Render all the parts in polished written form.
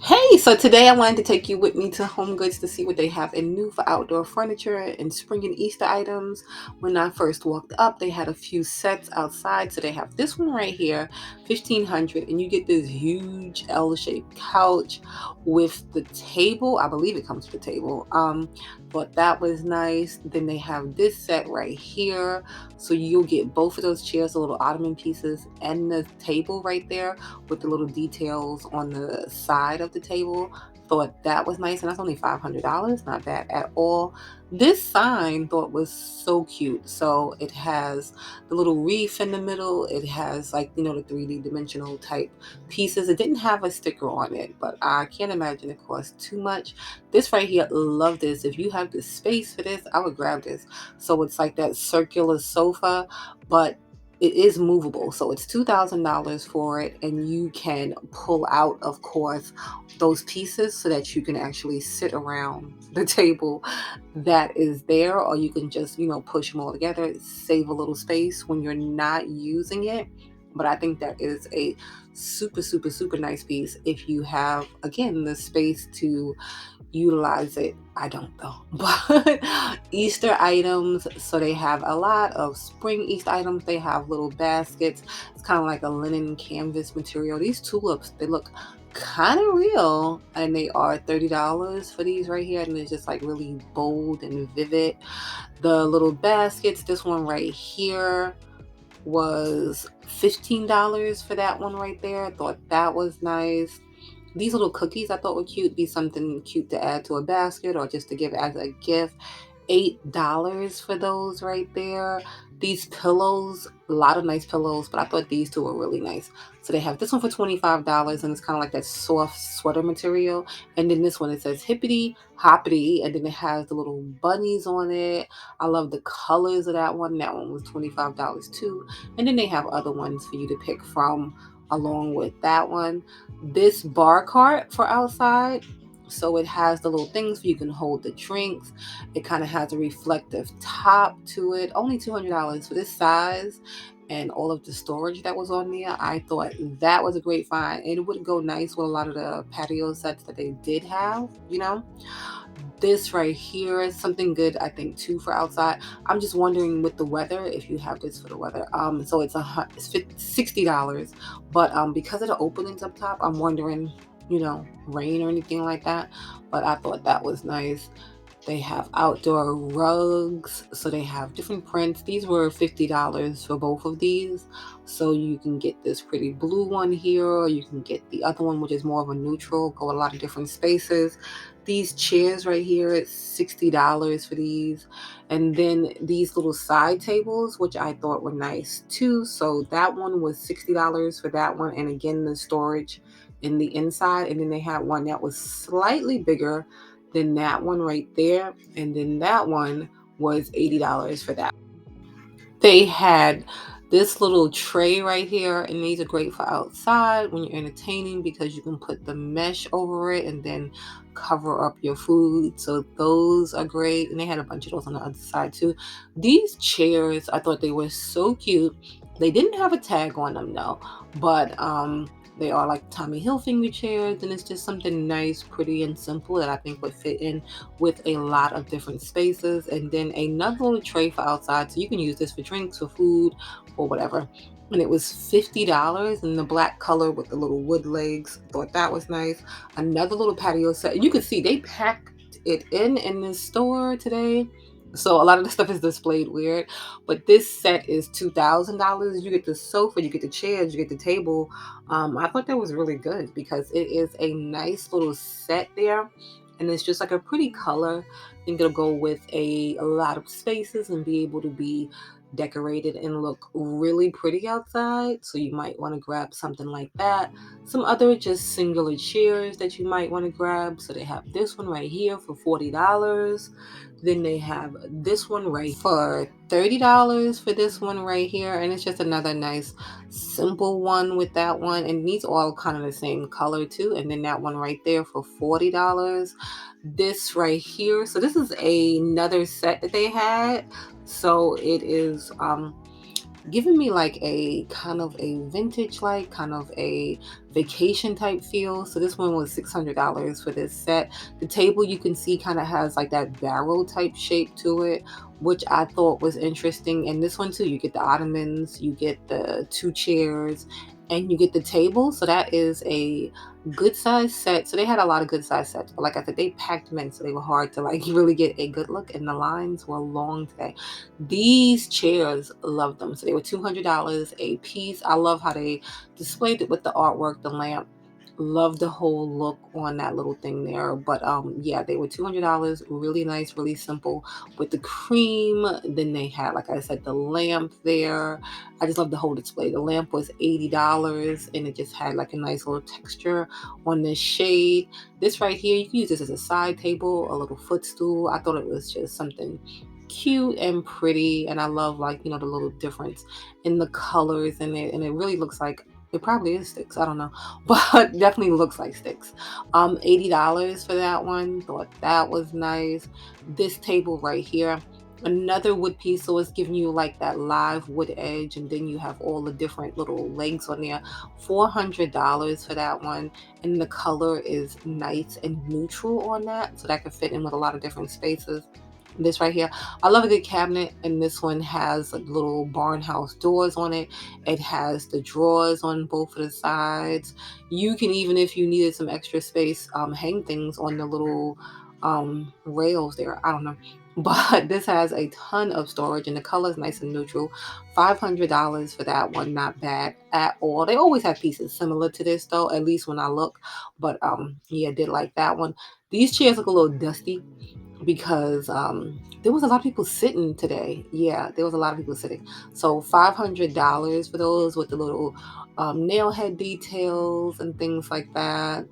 Hey, so today I wanted to take you with me to HomeGoods to see what they have in new for outdoor furniture and spring and Easter items. When I first walked up, they had a few sets outside. So they have this one right here, 1500, and you get this huge L-shaped couch with the table. I believe it comes with the table. Thought that was nice. Then they have this set right here. So you'll get both of those chairs, the little ottoman pieces, and the table right there with the little details on the side of the table. Thought that was nice, and that's only $500. Not bad at all. This sign thought was so cute. So it has the little reef in the middle. It has, like, the 3D dimensional type pieces. It didn't have a sticker on it, but I can't imagine it costs too much. This right here, love this. If you have the space for this, I would grab this. So it's like that circular sofa, but it is movable. So it's $2,000 for it, and you can pull out, of course, those pieces so that you can actually sit around the table that is there, or you can just, push them all together, save a little space when you're not using it. But I think that is a super, super, super nice piece if you have, again, the space to utilize it. I don't know. But Easter items, so they have a lot of spring Easter items. They have little baskets. It's kind of like a linen canvas material. These tulips, they look kind of real, and they are $30 for these right here, and it's just like really bold and vivid. The little baskets, this one right here was $15 for that one right there. I thought that was nice. These little cookies I thought were cute, be something cute to add to a basket or just to give as a gift. $8 for those right there. These pillows, a lot of nice pillows, but I thought these two were really nice. So they have this one for $25, and it's kind of like that soft sweater material. And then this one, it says hippity hoppity, and then it has the little bunnies on it. I love the colors of that one. That one was $25 too. And then they have other ones for you to pick from along with that one. This bar cart for outside, so it has the little things so you can hold the drinks. It kind of has a reflective top to it. Only $200 for this size and all of the storage that was on there. I thought that was a great find, and it would go nice with a lot of the patio sets that they did have. This right here is something good, I think, too, for outside. I'm just wondering with the weather if you have this for the weather. So it's $60, but because of the openings up top, I'm wondering, rain or anything like that. But I thought that was nice. They have outdoor rugs, so they have different prints. These were $50 for both of these. So you can get this pretty blue one here, or you can get the other one, which is more of a neutral, go a lot of different spaces. These chairs right here, it's $60 for these. And then these little side tables, which I thought were nice too. So that one was $60 for that one. And again, the storage in the inside. And then they had one that was slightly bigger than that one right there. And then that one was $80 for that. They had this little tray right here, and these are great for outside when you're entertaining because you can put the mesh over it and then cover up your food. So those are great. And they had a bunch of those on the other side too. These chairs, I thought they were so cute. They didn't have a tag on them though, but they are like Tommy Hilfiger chairs, and it's just something nice, pretty, and simple that I think would fit in with a lot of different spaces. And then another little tray for outside, so you can use this for drinks, for food, or whatever. And it was $50 in the black color with the little wood legs. Thought that was nice. Another little patio set, and you can see they packed it in this store today. So a lot of the stuff is displayed weird, but this set is $2,000. You get the sofa, you get the chairs, you get the table. I thought that was really good because it is a nice little set there, and it's just like a pretty color. I think it'll go with a lot of spaces and be able to be decorated and look really pretty outside. So you might want to grab something like that. Some other just singular chairs that you might want to grab. So they have this one right here for $40. Then they have this one right for $30 for this one right here. And it's just another nice simple one with that one. And these all kind of the same color too. And then that one right there for $40. This right here. So this is another set that they had. So it is giving me like a kind of a vintage, like kind of a vacation type feel. So this one was $600 for this set. The table, you can see, kind of has like that barrel type shape to it, which I thought was interesting. And this one too, you get the ottomans, you get the two chairs, and you get the table. So that is a good size set. So they had a lot of good size sets, but like I said, they packed them in, so they were hard to like really get a good look, and the lines were long today. These chairs, love them. So they were $200 a piece. I love how they displayed it with the artwork, the lamp. Love the whole look on that little thing there. But yeah, they were $200. Really nice, really simple with the cream. Then they had, like I said, the lamp there. I just love the whole display. The lamp was $80 and it just had like a nice little texture on this shade. This right here, you can use this as a side table, a little footstool. I thought it was just something cute and pretty, and I love, like, you know, the little difference in the colors in it, and it really looks like it probably is sticks, I don't know, but definitely looks like sticks. $80 for that one. Thought that was nice. This table right here, another wood piece, so it's giving you like that live wood edge, and then you have all the different little legs on there. $400 for that one, and the color is nice and neutral on that, so that could fit in with a lot of different spaces. This right here, I love a good cabinet, and this one has like little barn house doors on it. It has the drawers on both of the sides. You can, even if you needed some extra space, hang things on the little rails there. I don't know. But this has a ton of storage, and the color is nice and neutral. $500 for that one, not bad at all. They always have pieces similar to this though, at least when I look. But yeah, did like that one. These chairs look a little dusty because there was a lot of people sitting today. Yeah, there was a lot of people sitting. So $500 for those with the little nail head details and things like that.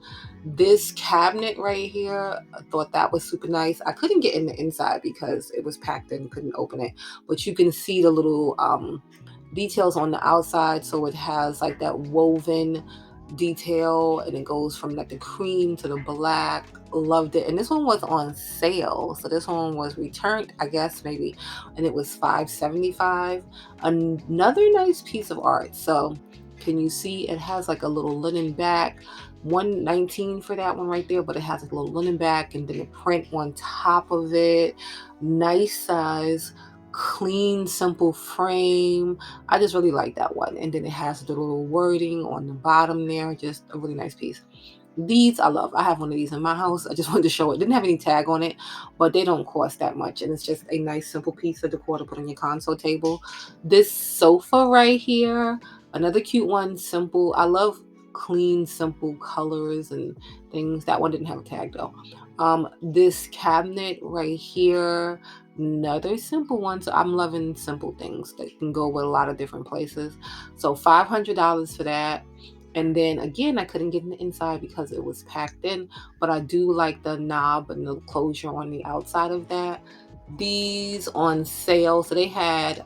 This cabinet right here, I thought that was super nice. I couldn't get in the inside because it was packed and couldn't open it, but you can see the little details on the outside. So it has like that woven detail, and it goes from like the cream to the black. Loved it. And this one was on sale, so this one was returned, I guess, maybe, and it was $5.75. Another nice piece of art. So can you see it has like a little linen back? $119 for that one right there, but it has a little linen back and then the print on top of it. Nice size, clean, simple frame. I just really like that one. And then it has the little wording on the bottom there. Just a really nice piece. These I love. I have one of these in my house. I just wanted to show it. Didn't have any tag on it, but they don't cost that much. And it's just a nice simple piece of decor to put on your console table. This sofa right here, another cute one, simple. I love clean, simple colors and things. That one didn't have a tag though. This cabinet right here, another simple one. So I'm loving simple things that can go with a lot of different places. So $500 for that. And then again, I couldn't get in the inside because it was packed in, but I do like the knob and the closure on the outside of that. These on sale. So they had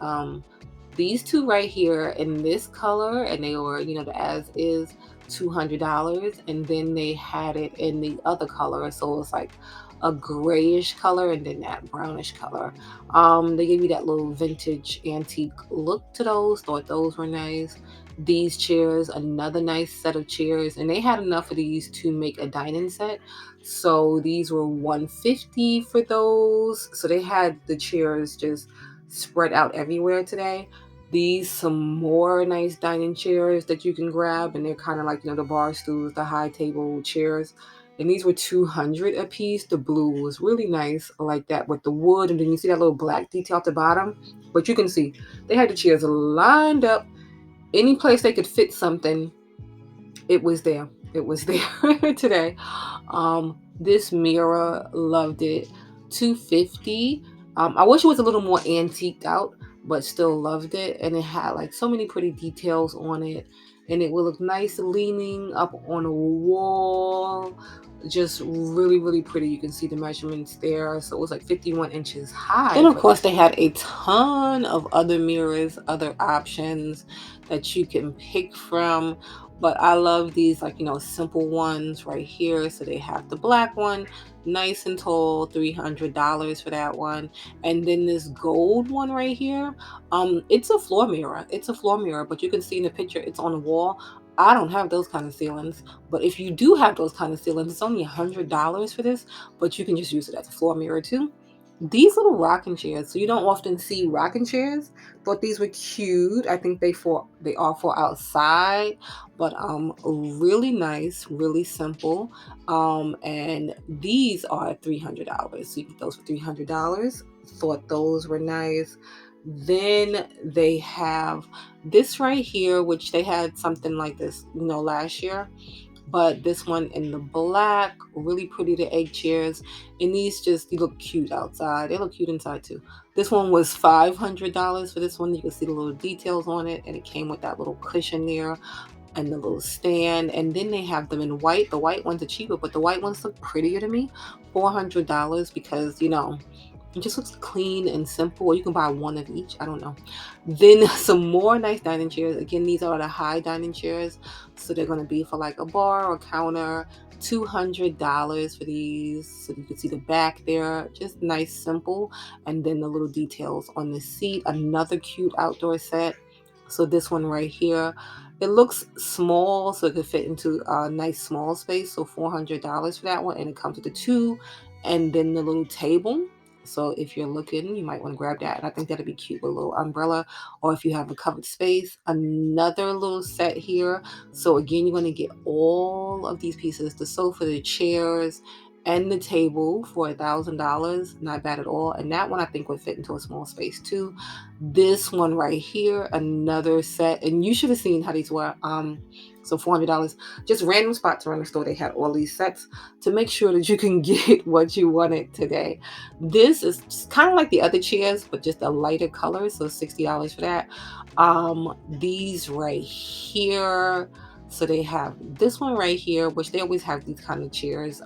these two right here in this color, and they were, you know, the as is, $200. And then they had it in the other color. So it was like a grayish color and then that brownish color. They gave me that little vintage antique look to those. Thought those were nice. These chairs, another nice set of chairs, and they had enough of these to make a dining set. So these were $150 for those. So they had the chairs just spread out everywhere today. These, some more nice dining chairs that you can grab, and they're kind of like, you know, the bar stools, the high table chairs. And these were $200 a piece. The blue was really nice, I like that, with the wood, and then you see that little black detail at the bottom. But you can see they had the chairs lined up. Any place they could fit something, it was there. It was there today. This mirror, loved it. $250. I wish it was a little more antiqued out, but still loved it. And it had like so many pretty details on it. And it will look nice leaning up on a wall. Just really, really pretty. You can see the measurements there. So it was like 51 inches high. And of course, they had a ton of other mirrors, other options that you can pick from. But I love these, like, simple ones right here. So they have the black one, nice and tall, $300 for that one. And then this gold one right here, it's a floor mirror. It's a floor mirror, but you can see in the picture it's on the wall. I don't have those kind of ceilings, but if you do have those kind of ceilings, it's only $100 for this, but you can just use it as a floor mirror too. These little rocking chairs, so you don't often see rocking chairs. Thought these were cute. I think they are for outside, but really nice, really simple. And these are $300. So you get those for $300. Thought those were nice. Then they have this right here, which they had something like this, last year, but this one in the black, really pretty, the egg chairs. And these just, you look cute outside. They look cute inside too. This one was $500 for this one. You can see the little details on it, and it came with that little cushion there and the little stand. And then they have them in white. The white ones are cheaper, but the white ones look prettier to me. $400 because, it just looks clean and simple. Or you can buy one of each. I don't know. Then some more nice dining chairs. Again, these are the high dining chairs. So they're going to be for like a bar or counter. $200 for these. So you can see the back there. Just nice, simple. And then the little details on the seat. Another cute outdoor set. So this one right here, it looks small, so it could fit into a nice small space. So $400 for that one. And it comes with the two and then the little table. So if you're looking, you might want to grab that. And I think that'd be cute with a little umbrella, or if you have a covered space. Another little set here. So again, you're going to get all of these pieces, the sofa, the chairs, and the table for $1,000. Not bad at all. And that one I think would fit into a small space too. This one right here, another set. And you should have seen how these were. So $400, just random spots around the store. They had all these sets to make sure that you can get what you wanted today. This is kind of like the other chairs, but just a lighter color. So $60 for that. These right here. So they have this one right here, which they always have these kind of chairs.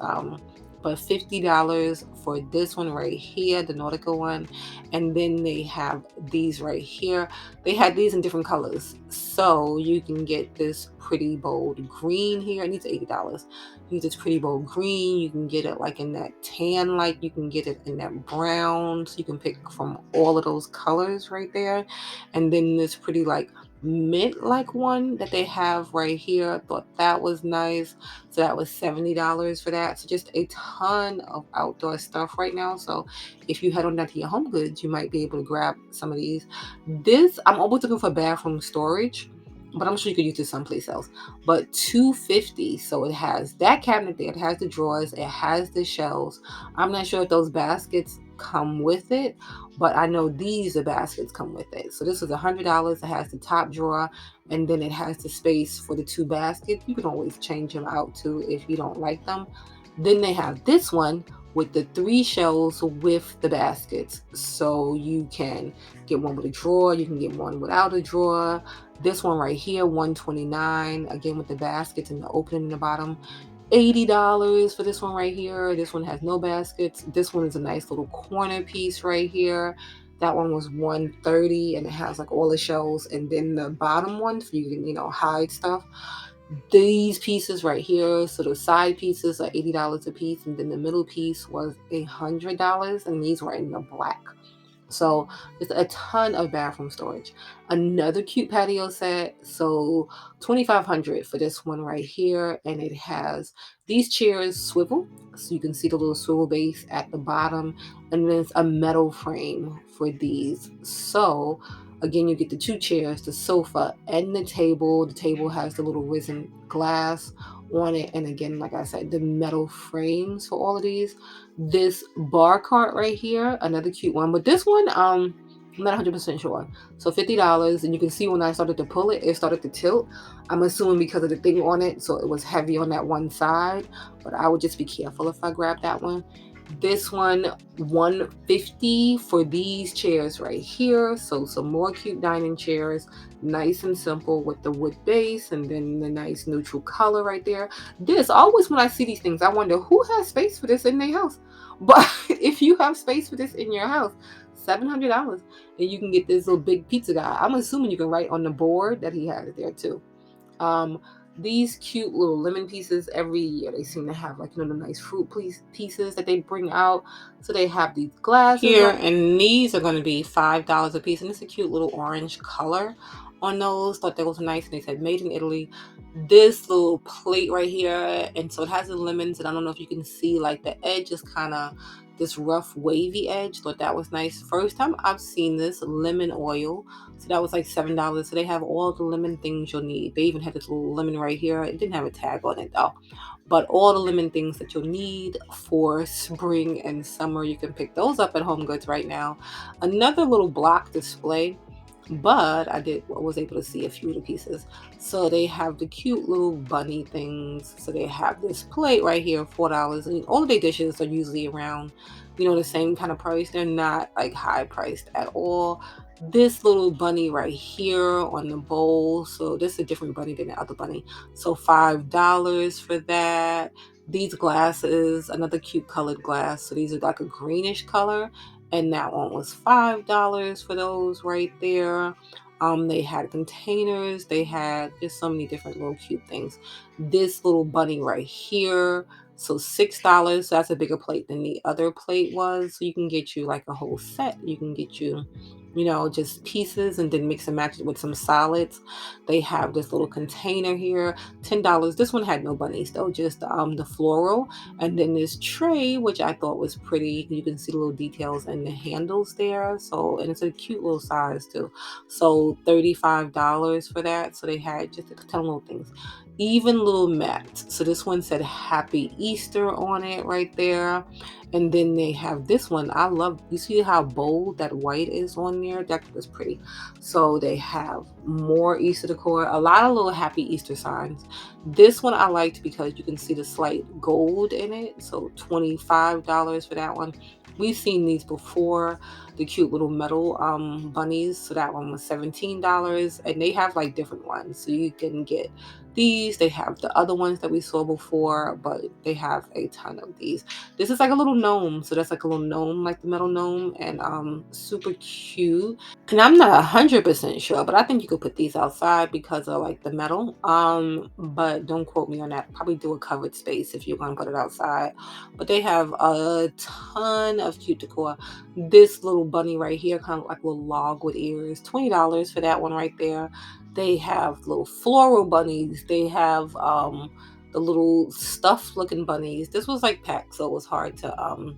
But $50 for this one right here, the Nautica one. And then they have these right here. They had these in different colors. So you can get this pretty bold green here. And these are $80. You get this pretty bold green. You can get it like in that tan light. You can get it in that brown. So you can pick from all of those colors right there. And then this pretty like mint like one that they have right here. I thought that was nice. So that was $70 for that. So just a ton of outdoor stuff right now. So if you head on down to your HomeGoods, you might be able to grab some of these. This, I'm always looking for bathroom storage, but I'm sure you could use this someplace else. But $250. So it has that cabinet there. It has the drawers. It has the shelves. I'm not sure if those baskets come with it, but I know the baskets come with it. So this is $100. It has the top drawer, and then it has the space for the two baskets. You can always change them out too if you don't like them. Then they have this one with the three shelves with the baskets. So you can get one with a drawer, you can get one without a drawer. This one right here, $129, again with the baskets and the opening in the bottom. $80 for this one right here. This one has no baskets. This one is a nice little corner piece right here. That one was $130, and it has like all the shelves. And then the bottom one, so you can, hide stuff. These pieces right here, so the side pieces are $80 a piece, and then the middle piece was $100, and these were in the black. So there's a ton of bathroom storage. Another cute patio set. So 2,500 for this one right here. And it has these chairs swivel. So you can see the little swivel base at the bottom. And then it's a metal frame for these. So again, you get the two chairs, the sofa and the table. The table has the little risen glass on it. And again, like I said, the metal frames for all of these. This bar cart right here, another cute one, but this one, I'm not 100% sure. So $50, and you can see when I started to pull it, it started to tilt. I'm assuming because of the thing on it, so it was heavy on that one side, but I would just be careful if I grab that one. This one, $150 for these chairs right here. So some more cute dining chairs, nice and simple with the wood base and then the nice neutral color right there. This, always when I see these things, I wonder who has space for this in their house. But if you have space for this in your house, $700, and you can get this little big pizza guy. I'm assuming you can write on the board that he has it there too. Um, these cute little lemon pieces. Every year they seem to have, like, the nice fruit pieces that they bring out. So they have these glasses here, and these are going to be $5 a piece, and it's a cute little orange color on those. Thought that was nice, and they said made in Italy. This little plate right here, and so it has the lemons, and I don't know if you can see, like, the edge is kind of this rough wavy edge. Thought that was nice. First time I've seen this lemon oil, so that was like $7. So they have all the lemon things you'll need. They even had this little lemon right here. It didn't have a tag on it though, but all the lemon things that you'll need for spring and summer, you can pick those up at HomeGoods right now. Another little block display, but was able to see a few of the pieces. So they have the cute little bunny things. So they have this plate right here, $4, and all of their dishes are usually around, the same kind of price. They're not like high priced at all. This little bunny right here on the bowl, so this is a different bunny than the other bunny. So $5 for that. These glasses, another cute colored glass. So these are like a greenish color, and that one was $5 for those right there. They had containers. They had just so many different little cute things. This little bunny right here, so $6. So that's a bigger plate than the other plate was. So you can get you like a whole set. You can get you, just pieces and then mix and match it with some solids. They have this little container here, $10. This one had no bunnies though, just the floral. And then this tray, which I thought was pretty. You can see the little details and the handles there. So, and it's a cute little size too. So $35 for that. So they had just a ton of little things. Even little mats. So this one said Happy Easter on it right there. And then they have this one. I love, you see how bold that white is on there? That was pretty. So they have more Easter decor, a lot of little Happy Easter signs. This one I liked because you can see the slight gold in it. So $25 for that one. We've seen these before, the cute little metal bunnies. So that one was $17, and they have like different ones. So you can get these. They have the other ones that we saw before, but they have a ton of these. This is like a little gnome. So that's like a little gnome, like the metal gnome, and super cute. And I'm not 100% sure, but I think you could put these outside because of like the metal. But don't quote me on that. Probably do a covered space if you're gonna put it outside. But they have a ton of cute decor. This little bunny right here, kind of like a little log with ears, $20 for that one right there. They have little floral bunnies. They have the little stuffed looking bunnies. This was like packed, so it was hard to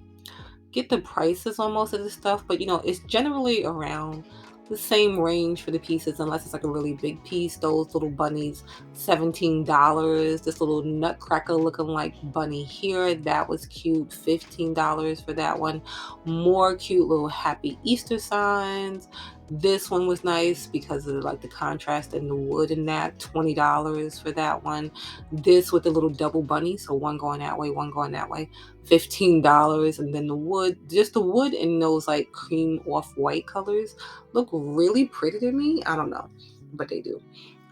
get the prices on most of this stuff, but it's generally around the same range for the pieces unless it's like a really big piece. Those little bunnies, $17. This little nutcracker looking like bunny here, that was cute, $15 for that one. More cute little Happy Easter signs. This one was nice because of like the contrast and the wood in that, $20 for that one. This with the little double bunny, so one going that way, one going that way, $15. And then the wood, just the wood in those like cream off-white colors look really pretty to me. I don't know, but they do.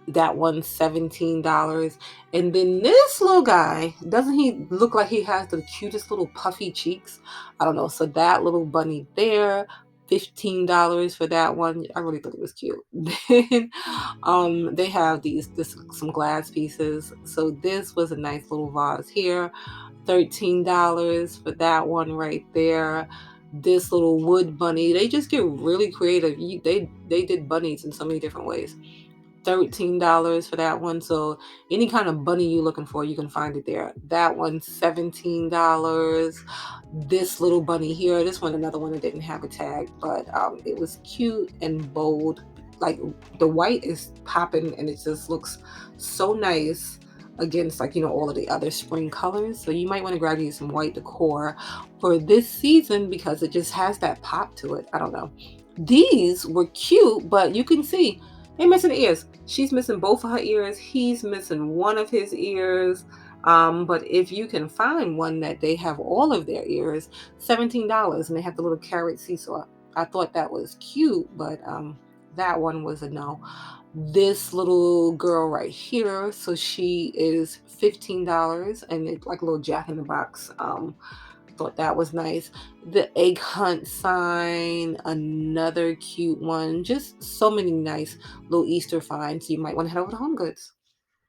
That one's $17. And then this little guy, doesn't he look like he has the cutest little puffy cheeks? I don't know. So that little bunny there, $15 for that one. I really thought it was cute. Then they have some glass pieces. So this was a nice little vase here, $13 for that one right there. This little wood bunny, they just get really creative. They did bunnies in so many different ways. $13 for that one. So any kind of bunny you're looking for, you can find it there. That one, $17. This little bunny here, this one, another one that didn't have a tag, but it was cute and bold. Like the white is popping, and it just looks so nice against like all of the other spring colors. So you might want to grab you some white decor for this season because it just has that pop to it. I don't know. These were cute, but you can see they're missing ears. She's missing both of her ears. He's missing one of his ears. But if you can find one that they have all of their ears, $17, and they have the little carrot seesaw. I thought that was cute, but that one was a no. This little girl right here, so she is $15, and it's like a little Jack in the Box. Thought that was nice. The egg hunt sign, another cute one. Just so many nice little Easter finds. You might want to head over to HomeGoods.